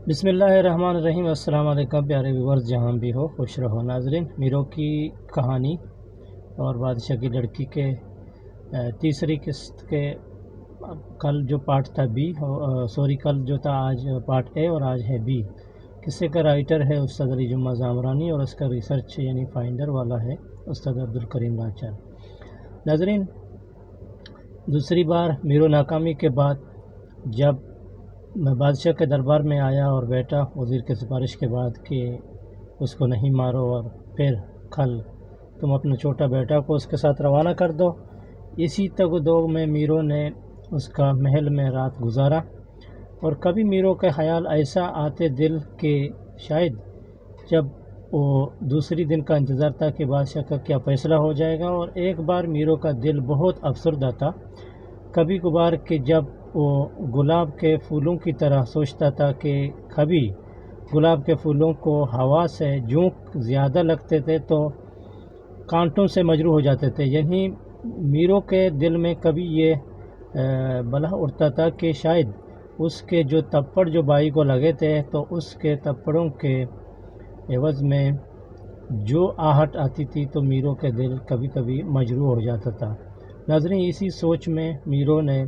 بسم اللہ الرحمن الرحیم۔ السلام علیکم پیارے ویورز، جہاں بھی ہو خوش رہو۔ ناظرین، میرو کی کہانی اور بادشاہ کی لڑکی کے تیسری قسط کے کل جو پارٹ تھا کل جو تھا آج پارٹ اے اور آج ہے بی۔ قصے کا رائٹر ہے استاد علی جمعہ زامرانی اور اس کا ریسرچ یعنی فائنڈر والا ہے استاد عبدالکریم راچار۔ ناظرین، دوسری بار میرو ناکامی کے بعد جب میں بادشاہ کے دربار میں آیا اور بیٹا وزیر کی سفارش کے بعد کہ اس کو نہیں مارو اور پھر کل تم اپنا چھوٹا بیٹا کو اس کے ساتھ روانہ کر دو، اسی تگ و دوگ میں میرو نے اس کا محل میں رات گزارا۔ اور کبھی میرو کے خیال ایسا آتے دل کہ شاید جب وہ دوسری دن کا انتظار تھا کہ بادشاہ کا کیا فیصلہ ہو جائے گا، اور ایک بار میرو کا دل بہت افسردہ تھا کبھی کبھار کہ جب وہ گلاب کے پھولوں کی طرح سوچتا تھا کہ کبھی گلاب کے پھولوں کو ہوا سے جھونک زیادہ لگتے تھے تو کانٹوں سے مجروح ہو جاتے تھے۔ یعنی میرو کے دل میں کبھی یہ بلا اٹھتا تھا کہ شاید اس کے جو تپڑ جو بھائی کو لگے تھے تو اس کے تپڑوں کے عوض میں جو آہٹ آتی تھی تو میرو کے دل کبھی کبھی مجروح ہو جاتا تھا۔ ناظرین، اسی سوچ میں میرو نے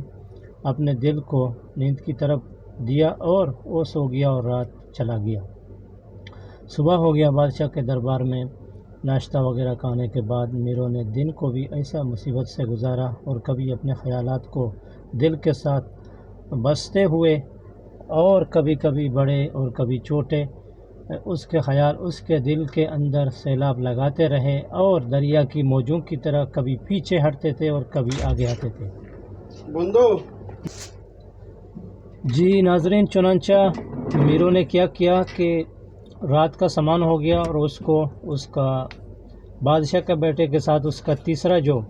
اپنے دل کو نیند کی طرف دیا اور وہ سو گیا اور رات چلا گیا۔ صبح ہو گیا۔ بادشاہ کے دربار میں ناشتہ وغیرہ کھانے کے بعد میرو نے دن کو بھی ایسا مصیبت سے گزارا اور کبھی اپنے خیالات کو دل کے ساتھ بستے ہوئے اور کبھی کبھی بڑے اور کبھی چھوٹے اس کے خیال اس کے دل کے اندر سیلاب لگاتے رہے اور دریا کی موجوں کی طرح کبھی پیچھے ہٹتے تھے اور کبھی آگے آتے تھے۔ بندو جی ناظرین، چنانچہ میرو نے کیا کیا کہ رات کا سامان ہو گیا اور اس کا بادشاہ کے بیٹے کے ساتھ اس کا تیسرا جو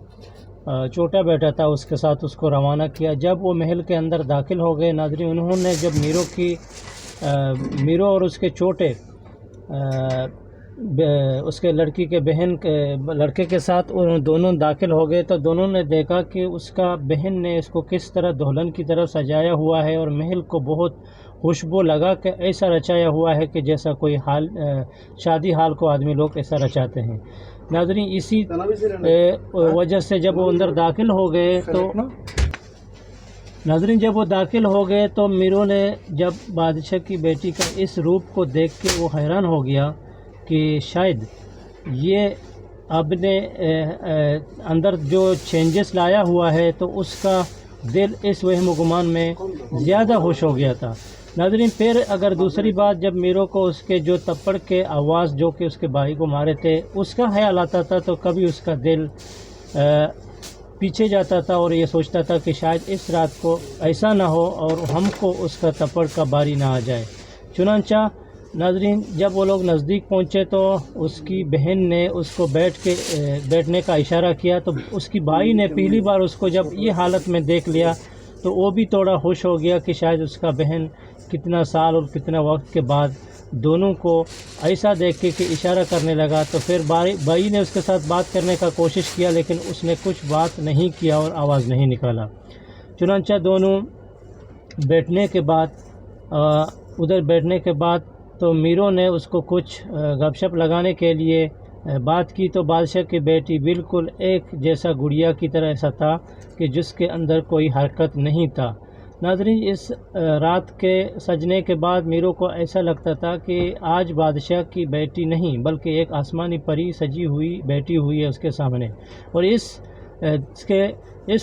چھوٹا بیٹا تھا اس کے ساتھ اس کو روانہ کیا۔ جب وہ محل کے اندر داخل ہو گئے ناظرین، انہوں نے جب میرو اور اس کے چھوٹے اس کے لڑکی کے لڑکے کے ساتھ دونوں داخل ہو گئے تو دونوں نے دیکھا کہ اس کا بہن نے اس کو کس طرح دلہن کی طرف سجایا ہوا ہے اور محل کو بہت خوشبو لگا کے ایسا رچایا ہوا ہے کہ جیسا کوئی شادی حال کو آدمی لوگ ایسا رچاتے ہیں۔ ناظرین، اسی وجہ سے جب وہ اندر داخل ہو گئے تو میرو نے جب بادشاہ کی بیٹی کا اس روپ کو دیکھ کے وہ حیران ہو گیا کہ شاید یہ اب نے اندر جو چینجز لایا ہوا ہے تو اس کا دل اس وہم و گمان میں زیادہ خوش ہو گیا تھا۔ ناظرین، پھر اگر دوسری بات جب میرو کو اس کے جو تپڑ کے آواز جو کہ اس کے بھائی کو مارے تھے اس کا خیال آتا تھا تو کبھی اس کا دل پیچھے جاتا تھا اور یہ سوچتا تھا کہ شاید اس رات کو ایسا نہ ہو اور ہم کو اس کا تپڑ کا باری نہ آ جائے۔ چنانچہ ناظرین، جب وہ لوگ نزدیک پہنچے تو اس کی بہن نے اس کو بیٹھنے کا اشارہ کیا تو اس کی بھائی نے پہلی بار اس کو جب یہ حالت میں دیکھ لیا تو وہ بھی تھوڑا خوش ہو گیا کہ شاید اس کا بہن کتنا سال اور کتنا وقت کے بعد دونوں کو ایسا دیکھ کے کہ اشارہ کرنے لگا۔ تو پھر بھائی نے اس کے ساتھ بات کرنے کا کوشش کیا لیکن اس نے کچھ بات نہیں کیا اور آواز نہیں نکالا۔ چنانچہ دونوں بیٹھنے کے بعد تو میرو نے اس کو کچھ گپ شپ لگانے کے لیے بات کی تو بادشاہ کی بیٹی بالکل ایک جیسا گڑیا کی طرح ایسا تھا کہ جس کے اندر کوئی حرکت نہیں تھا۔ ناظرین، اس رات کے سجنے کے بعد میرو کو ایسا لگتا تھا کہ آج بادشاہ کی بیٹی نہیں بلکہ ایک آسمانی پری سجی ہوئی بیٹھی ہوئی ہے اس کے سامنے، اور اس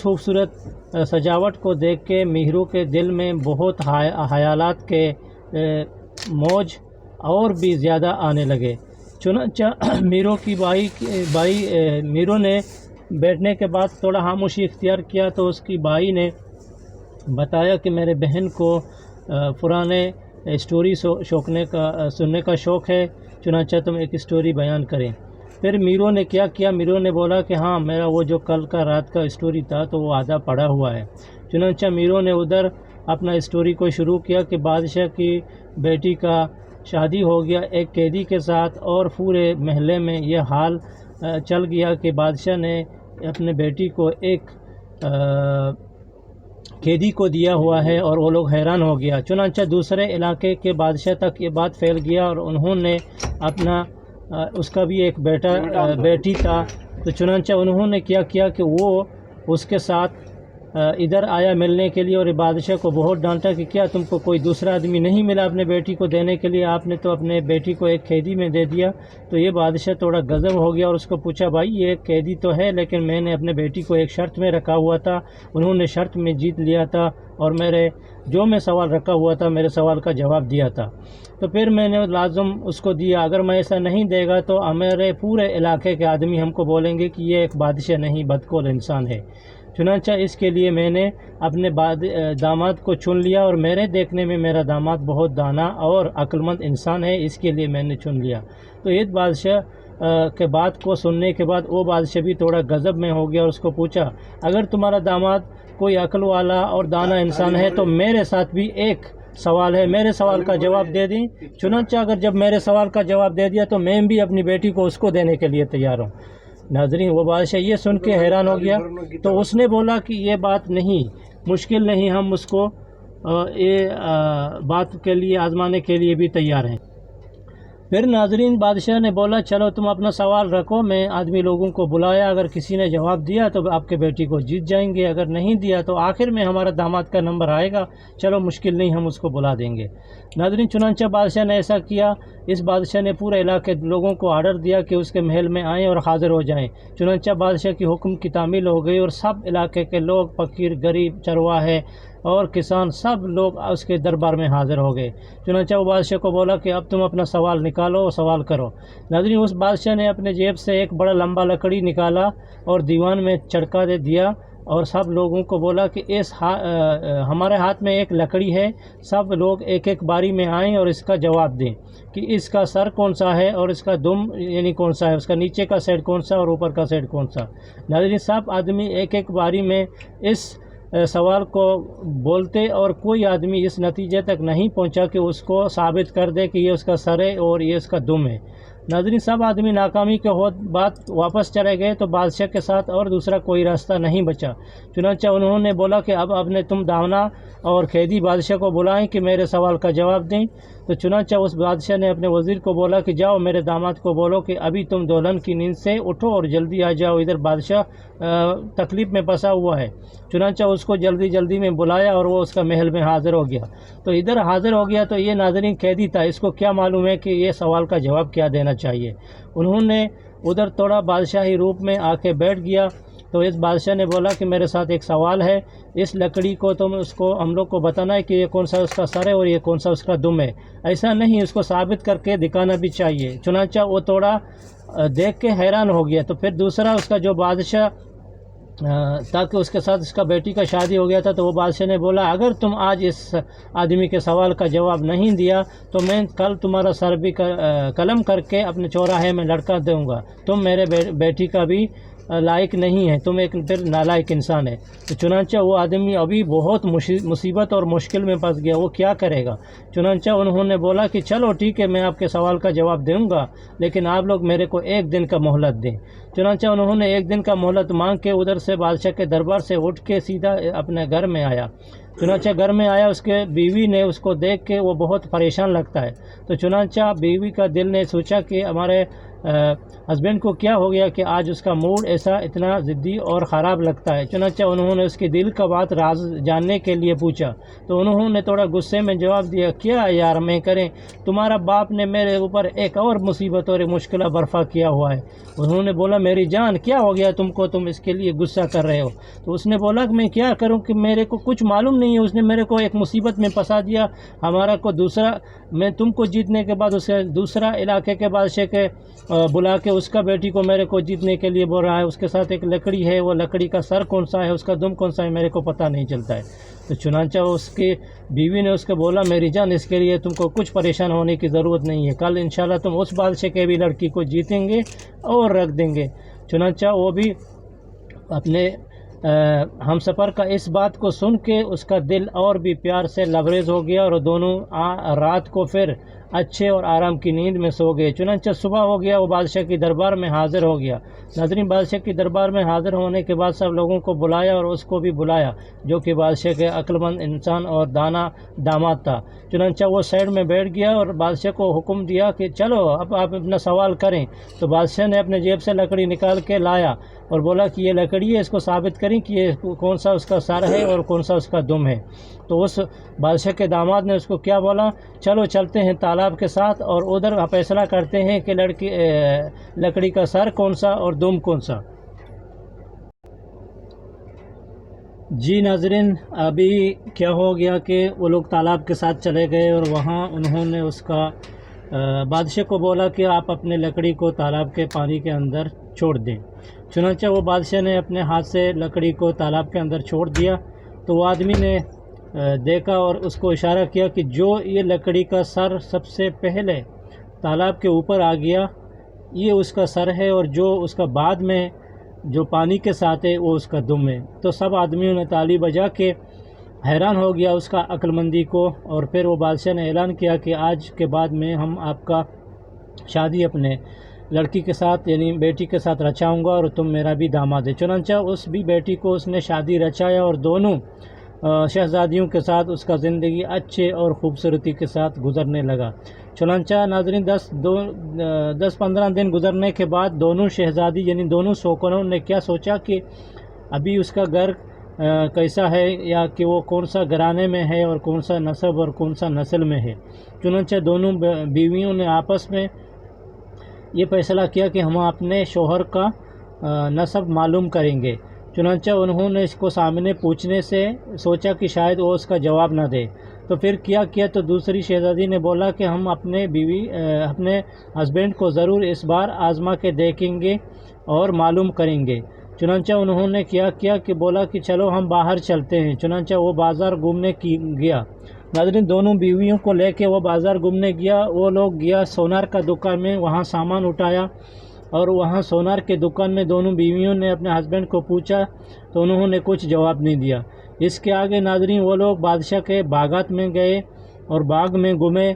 خوبصورت سجاوٹ کو دیکھ کے میرو کے دل میں بہت خیالات کے موج اور بھی زیادہ آنے لگے۔ چنانچہ میرو نے بیٹھنے کے بعد تھوڑا خاموشی اختیار کیا تو اس کی بھائی نے بتایا کہ میرے بہن کو پرانے اسٹوری سننے کا شوق ہے، چنانچہ تم ایک اسٹوری بیان کریں۔ پھر میرو نے کیا کیا، میرو نے بولا کہ ہاں، میرا وہ جو کل کا رات کا اسٹوری تھا تو وہ آدھا پڑا ہوا ہے۔ چنانچہ میرو نے ادھر اپنا اسٹوری کو شروع کیا کہ بادشاہ کی بیٹی کا شادی ہو گیا ایک قیدی کے ساتھ اور پورے محلے میں یہ حال چل گیا کہ بادشاہ نے اپنے بیٹی کو ایک قیدی کو دیا ہوا ہے، اور وہ لوگ حیران ہو گیا۔ چنانچہ دوسرے علاقے کے بادشاہ تک یہ بات پھیل گیا، اور انہوں نے اپنا اس کا بھی ایک بیٹی تھا، تو چنانچہ انہوں نے کیا کیا کہ وہ اس کے ساتھ ادھر آیا ملنے کے لیے، اور بادشاہ کو بہت ڈانٹا کہ کیا تم کو کوئی دوسرا آدمی نہیں ملا اپنے بیٹی کو دینے کے لیے؟ آپ نے تو اپنے بیٹی کو ایک قیدی میں دے دیا۔ تو یہ بادشاہ تھوڑا غضب ہو گیا اور اس کو پوچھا، بھائی یہ قیدی تو ہے، لیکن میں نے اپنے بیٹی کو ایک شرط میں رکھا ہوا تھا، انہوں نے شرط میں جیت لیا تھا، اور جو میں سوال رکھا ہوا تھا میرے سوال کا جواب دیا تھا، تو پھر میں نے لازم اس کو دیا۔ اگر میں ایسا نہیں دے گا تو ہمارے پورے علاقے کے آدمی ہم کو بولیں گے کہ یہ ایک بادشاہ نہیں بدقول انسان ہے۔ چنانچہ اس کے لیے میں نے اپنے داماد کو چن لیا، اور میرے دیکھنے میں میرا داماد بہت دانا اور عقل مند انسان ہے، اس کے لیے میں نے چن لیا۔ تو ایک بادشاہ کے بات کو سننے کے بعد وہ بادشاہ بھی تھوڑا غضب میں ہو گیا، اور اس کو پوچھا، اگر تمہارا داماد کوئی عقل والا اور دانا انسان ہے تو میرے ساتھ بھی ایک سوال ہے، میرے سوال کا جواب دے دیں۔ چنانچہ اگر جب میرے سوال کا جواب دے دیا تو میں بھی اپنی بیٹی کو اس کو دینے کے لیے تیار ہوں۔ ناظرین، وہ بادشاہ یہ سن کے حیران ہو گیا، تو اس نے بولا کہ یہ بات نہیں، مشکل نہیں، ہم اس کو بات کے لیے آزمانے کے لیے بھی تیار ہیں۔ پھر ناظرین، بادشاہ نے بولا، چلو تم اپنا سوال رکھو، میں آدمی لوگوں کو بلایا، اگر کسی نے جواب دیا تو آپ کے بیٹی کو جیت جائیں گے، اگر نہیں دیا تو آخر میں ہمارا داماد کا نمبر آئے گا، چلو مشکل نہیں، ہم اس کو بلا دیں گے۔ ناظرین، چنانچہ بادشاہ نے ایسا کیا۔ اس بادشاہ نے پورے علاقے لوگوں کو آرڈر دیا کہ اس کے محل میں آئیں اور حاضر ہو جائیں۔ چنانچہ بادشاہ کی حکم کی تعمیل ہو گئی، اور سب علاقے کے لوگ، فقیر، غریب، چرواہے اور کسان، سب لوگ اس کے دربار میں حاضر ہو گئے۔ چنانچہ وہ بادشاہ کو بولا کہ اب تم اپنا سوال نکالو اور سوال کرو۔ ناظرین، اس بادشاہ نے اپنے جیب سے ایک بڑا لمبا لکڑی نکالا اور دیوان میں چڑکا دے دیا، اور سب لوگوں کو بولا کہ ہمارے ہاتھ میں ایک لکڑی ہے، سب لوگ ایک ایک باری میں آئیں اور اس کا جواب دیں کہ اس کا سر کون سا ہے، اور اس کا دم یعنی کون سا ہے، اس کا نیچے کا سائڈ کون سا اور اوپر کا سائڈ کون سا۔ ناظرین، سب آدمی ایک ایک باری میں اس سوال کو بولتے، اور کوئی آدمی اس نتیجے تک نہیں پہنچا کہ اس کو ثابت کر دے کہ یہ اس کا سر ہے اور یہ اس کا دم ہے۔ ناظرین، سب آدمی ناکامی کے بعد واپس چلے گئے، تو بادشاہ کے ساتھ اور دوسرا کوئی راستہ نہیں بچا۔ چنانچہ انہوں نے بولا کہ اب نے تم دانا اور قیدی بادشاہ کو بلائیں کہ میرے سوال کا جواب دیں۔ تو چنانچہ اس بادشاہ نے اپنے وزیر کو بولا کہ جاؤ میرے داماد کو بولو کہ ابھی تم دولن کی نیند سے اٹھو اور جلدی آ جاؤ، ادھر بادشاہ تکلیف میں پھنسا ہوا ہے۔ چنانچہ اس کو جلدی میں بلایا، اور وہ اس کا محل میں حاضر ہو گیا۔ تو ادھر حاضر ہو گیا، تو یہ ناظرین قیدی تھا، اس کو کیا معلوم ہے کہ یہ سوال کا جواب کیا دینا چاہیے۔ انہوں نے ادھر تھوڑا بادشاہی روپ میں آ کے بیٹھ گیا۔ تو اس بادشاہ نے بولا کہ میرے ساتھ ایک سوال ہے، اس لکڑی کو ہم لوگ کو بتانا ہے کہ یہ کون سا اس کا سر ہے اور یہ کون سا اس کا دم ہے، ایسا نہیں، اس کو ثابت کر کے دکھانا بھی چاہیے۔ چنانچہ وہ تھوڑا دیکھ کے حیران ہو گیا۔ تو پھر دوسرا اس کا جو بادشاہ تاکہ اس کے ساتھ اس کا بیٹی کا شادی ہو گیا تھا، تو وہ بادشاہ نے بولا، اگر تم آج اس آدمی کے سوال کا جواب نہیں دیا تو میں کل تمہارا سر بھی قلم کر کے اپنے چوراہے میں لٹکا دوں گا، تم میرے بیٹی کا بھی لائق نہیں ہے، تم ایک پھر نالائق انسان ہے۔ تو چنانچہ وہ آدمی ابھی بہت مصیبت اور مشکل میں پھنس گیا، وہ کیا کرے گا۔ چنانچہ انہوں نے بولا کہ چلو ٹھیک ہے، میں آپ کے سوال کا جواب دوں گا، لیکن آپ لوگ میرے کو 1 دن کا مہلت دیں۔ چنانچہ انہوں نے 1 دن کا مہلت مانگ کے ادھر سے بادشاہ کے دربار سے اٹھ کے سیدھا اپنے گھر میں آیا۔ چنانچہ گھر میں آیا، اس کے بیوی نے اس کو دیکھ کے وہ بہت پریشان لگتا ہے۔ تو چنانچہ بیوی کا دل نے سوچا کہ ہمارے ہسبینڈ کو کیا ہو گیا کہ آج اس کا موڈ ایسا اتنا ضدی اور خراب لگتا ہے۔ چنانچہ انہوں نے اس کے دل کا بات راز جاننے کے لیے پوچھا۔ تو انہوں نے تھوڑا غصے میں جواب دیا، کیا یار میں کریں، تمہارا باپ نے میرے اوپر ایک اور مصیبت اور مشکل برپا کیا ہوا ہے۔ انہوں نے بولا، میری جان کیا ہو گیا تم کو، تم اس کے لیے غصہ کر رہے ہو؟ تو اس نے بولا کہ میں کیا کروں کہ میرے کو کچھ معلوم نہیں ہے، اس نے میرے کو ایک مصیبت میں پھنسا دیا، ہمارا کو دوسرا، میں تم کو جیتنے کے بعد اسے دوسرا علاقے کے بادشاہ کے بلا کے اس کا بیٹی کو میرے کو جیتنے کے لیے بول رہا ہے، اس کے ساتھ ایک لکڑی ہے، وہ لکڑی کا سر کون سا ہے، اس کا دم کون سا ہے، میرے کو پتہ نہیں چلتا ہے۔ تو چنانچہ اس کی بیوی نے اس کو بولا، میری جان اس کے لیے تم کو کچھ پریشان ہونے کی ضرورت نہیں ہے، کل انشاءاللہ تم اس بادشاہ کے بھی لڑکی کو جیتیں گے اور رکھ دیں گے۔ چنانچہ وہ بھی اپنے ہم سفر کا اس بات کو سن کے اس کا دل اور بھی پیار سے لبریز ہو گیا، اور دونوں رات کو پھر اچھے اور آرام کی نیند میں سو گئے۔ چنانچہ صبح ہو گیا، وہ بادشاہ کی دربار میں حاضر ہو گیا۔ ناظرین، بادشاہ کی دربار میں حاضر ہونے کے بعد سب لوگوں کو بلایا اور اس کو بھی بلایا جو کہ بادشاہ کے عقل مند انسان اور دانا داماد تھا۔ چنانچہ وہ سائڈ میں بیٹھ گیا اور بادشاہ کو حکم دیا کہ چلو اب آپ اپنا سوال کریں۔ تو بادشاہ نے اپنے جیب سے لکڑی نکال کے لایا اور بولا کہ یہ لکڑی ہے، اس کو ثابت کریں کہ یہ کون سا اس کا سر ہے اور کون سا اس کا دم ہے۔ تو اس بادشاہ کے داماد نے اس کو کیا بولا، چلو چلتے ہیں تالاب کے ساتھ اور ادھر فیصلہ کرتے ہیں کہ لکڑی کا سر کون سا اور دم کون سا۔ جی ناظرین، ابھی کیا ہو گیا کہ وہ لوگ تالاب کے ساتھ چلے گئے اور وہاں انہوں نے اس کا بادشاہ کو بولا کہ آپ اپنے لکڑی کو تالاب کے پانی کے اندر چھوڑ دیں۔ چنانچہ وہ بادشاہ نے اپنے ہاتھ سے لکڑی کو تالاب کے اندر چھوڑ دیا۔ تو وہ آدمی نے دیکھا اور اس کو اشارہ کیا کہ جو یہ لکڑی کا سر سب سے پہلے تالاب کے اوپر آ گیا یہ اس کا سر ہے، اور جو اس کا بعد میں جو پانی کے ساتھ ہے وہ اس کا دم ہے۔ تو سب آدمیوں نے تالی بجا کے حیران ہو گیا اس کا عقل مندی کو، اور پھر وہ بادشاہ نے اعلان کیا کہ آج کے بعد میں ہم آپ کا شادی اپنے لڑکی کے ساتھ یعنی بیٹی کے ساتھ رچاؤں گا اور تم میرا بھی داماد ہے۔ چنانچہ اس بھی بیٹی کو اس نے شادی رچایا اور دونوں شہزادیوں کے ساتھ اس کا زندگی اچھے اور خوبصورتی کے ساتھ گزرنے لگا۔ چنانچہ ناظرین 10-15 دن گزرنے کے بعد دونوں شہزادی یعنی دونوں سوکنوں نے کیا سوچا کہ ابھی اس کا گھر کیسا ہے، یا کہ وہ کون سا گھرانے میں ہے اور کون سا نسب اور کون سا نسل میں ہے۔ چنانچہ دونوں بیویوں نے آپس میں یہ فیصلہ کیا کہ ہم اپنے شوہر کا نسب معلوم کریں گے۔ چنانچہ انہوں نے اس کو سامنے پوچھنے سے سوچا کہ شاید وہ اس کا جواب نہ دے، تو پھر کیا تو دوسری شہزادی نے بولا کہ ہم اپنے ہسبینڈ کو ضرور اس بار آزما کے دیکھیں گے اور معلوم کریں گے۔ چنانچہ انہوں نے کیا کہ بولا کہ چلو ہم باہر چلتے ہیں۔ چنانچہ وہ بازار گھومنے گیا۔ ناظرین، دونوں بیویوں کو لے کے وہ بازار گھومنے گیا۔ وہ لوگ گیا سونار کا دکان میں، وہاں سامان اٹھایا، اور وہاں سونار کے دکان میں دونوں بیویوں نے اپنے ہسبینڈ کو پوچھا تو انہوں نے کچھ جواب نہیں دیا۔ اس کے آگے ناظرین وہ لوگ بادشاہ کے باغات میں گئے اور باغ میں گھومے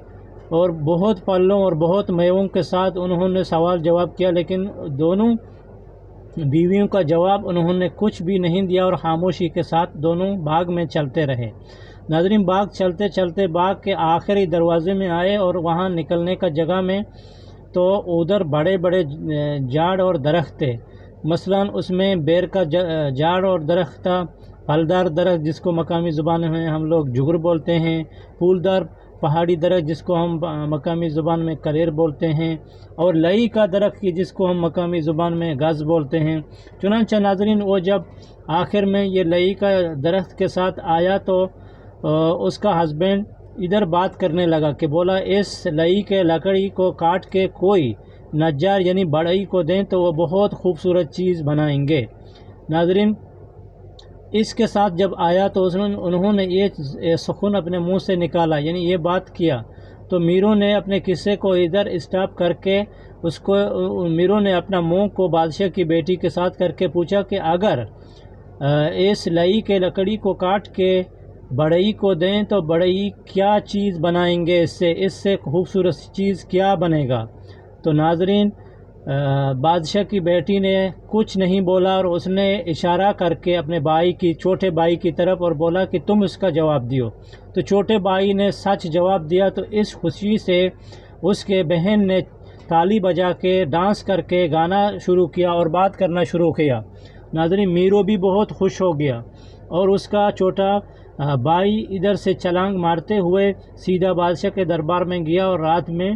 اور بہت پھلوں اور بہت میووں کے ساتھ انہوں نے سوال جواب کیا، لیکن دونوں بیویوں کا جواب انہوں نے کچھ بھی نہیں دیا اور خاموشی کے ساتھ دونوں باغ میں چلتے رہے۔ ناظرین، باغ چلتے چلتے باغ کے آخری دروازے میں آئے اور وہاں نکلنے کا جگہ میں تو ادھر بڑے بڑے جھاڑ اور درخت تھے۔ مثلا اس میں بیر کا جھاڑ اور درخت تھا، پھلدار درخت جس کو مقامی زبان میں ہم لوگ جگر بولتے ہیں، پھولدار پہاڑی درخت جس کو ہم مقامی زبان میں کلیر بولتے ہیں، اور لئی کا درخت جس کو ہم مقامی زبان میں گز بولتے ہیں۔ چنانچہ ناظرین، وہ جب آخر میں یہ لئی کا درخت کے ساتھ آیا تو اس کا ہسبینڈ ادھر بات کرنے لگا کہ بولا اس لئی کے لکڑی کو کاٹ کے کوئی نجار یعنی بڑھئی کو دیں تو وہ بہت خوبصورت چیز بنائیں گے۔ ناظرین، اس کے ساتھ جب آیا تو انہوں نے یہ سخن اپنے منہ سے نکالا یعنی یہ بات کیا، تو میروں نے اپنے قصے کو ادھر اسٹاپ کر کے میروں نے اپنا منہ کو بادشاہ کی بیٹی کے ساتھ کر کے پوچھا کہ اگر اس لئی کے لکڑی کو کاٹ کے بڑھئی کو دیں تو بڑھئی کیا چیز بنائیں گے، اس سے خوبصورت چیز کیا بنے گا؟ تو ناظرین، بادشاہ کی بیٹی نے کچھ نہیں بولا اور اس نے اشارہ کر کے اپنے چھوٹے بھائی کی طرف اور بولا کہ تم اس کا جواب دیو۔ تو چھوٹے بھائی نے سچ جواب دیا، تو اس خوشی سے اس کے بہن نے تالی بجا کے ڈانس کر کے گانا شروع کیا اور بات کرنا شروع کیا۔ ناظرین، میرو بھی بہت خوش ہو گیا اور اس کا چھوٹا بھائی ادھر سے چھلانگ مارتے ہوئے سیدھا بادشاہ کے دربار میں گیا اور رات میں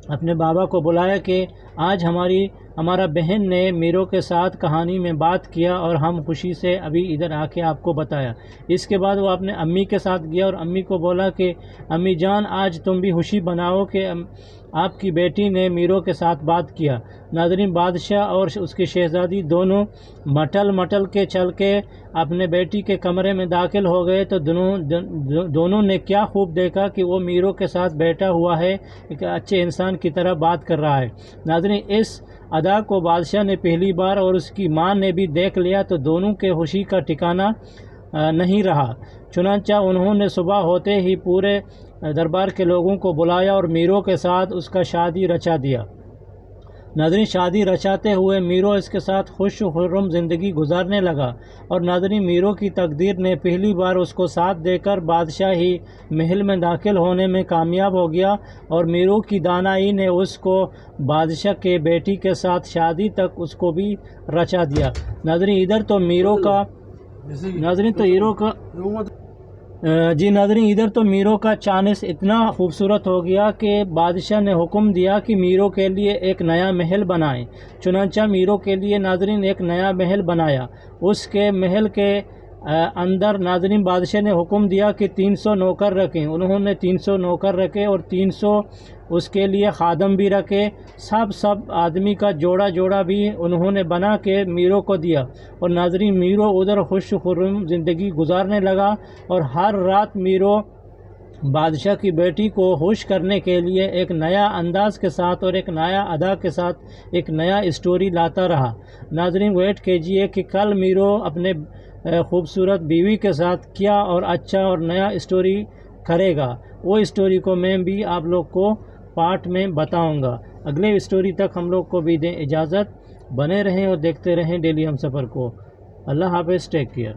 اپنے بابا کو بلایا کہ آج ہمارا بہن نے میرو کے ساتھ کہانی میں بات کیا اور ہم خوشی سے ابھی ادھر آ کے آپ کو بتایا۔ اس کے بعد وہ اپنے امی کے ساتھ گیا اور امی کو بولا کہ امی جان آج تم بھی خوشی بناؤ کہ آپ کی بیٹی نے میرو کے ساتھ بات کیا۔ ناظرین، بادشاہ اور اس کی شہزادی دونوں مٹل کے چل کے اپنے بیٹی کے کمرے میں داخل ہو گئے تو دونوں نے کیا خوب دیکھا کہ وہ میرو کے ساتھ بیٹھا ہوا ہے، ایک اچھے انسان کی طرح بات کر رہا ہے۔ ناظرین، اس ادا کو بادشاہ نے پہلی بار اور اس کی ماں نے بھی دیکھ لیا تو دونوں کے خوشی کا ٹھکانہ نہیں رہا۔ چنانچہ انہوں نے صبح ہوتے ہی پورے دربار کے لوگوں کو بلایا اور میرو کے ساتھ اس کا شادی رچا دیا۔ ناظرین، شادی رچاتے ہوئے میرو اس کے ساتھ خوش و خرم زندگی گزارنے لگا، اور ناظرین میرو کی تقدیر نے پہلی بار اس کو ساتھ دے کر بادشاہی محل میں داخل ہونے میں کامیاب ہو گیا، اور میرو کی دانائی نے اس کو بادشاہ کے بیٹی کے ساتھ شادی تک اس کو بھی رچا دیا۔ ناظرین ادھر تو میرو کا ادھر تو میرو کا چانس اتنا خوبصورت ہو گیا کہ بادشاہ نے حکم دیا کہ میرو کے لیے ایک نیا محل بنائیں۔ چنانچہ میرو کے لیے ناظرین ایک نیا محل بنایا۔ اس کے محل کے اندر ناظرین بادشاہ نے حکم دیا کہ 300 نوکر رکھیں۔ انہوں نے 300 نوکر رکھے اور 300 اس کے لیے خادم بھی رکھے۔ سب آدمی کا جوڑا بھی انہوں نے بنا کے میرو کو دیا، اور ناظرین میرو ادھر خوش خرم زندگی گزارنے لگا، اور ہر رات میرو بادشاہ کی بیٹی کو خوش کرنے کے لیے ایک نیا انداز کے ساتھ اور ایک نیا ادا کے ساتھ ایک نیا اسٹوری لاتا رہا۔ ناظرین ویٹ کیجئے کہ کل میرو اپنے خوبصورت بیوی کے ساتھ کیا اور اچھا اور نیا اسٹوری کرے گا۔ وہ اسٹوری کو میں بھی آپ لوگ کو پارٹ میں بتاؤں گا۔ اگلے اسٹوری تک ہم لوگ کو بھی دیں اجازت، بنے رہیں اور دیکھتے رہیں ڈیلی ہم سفر کو۔ اللہ حافظ، ٹیک کیئر۔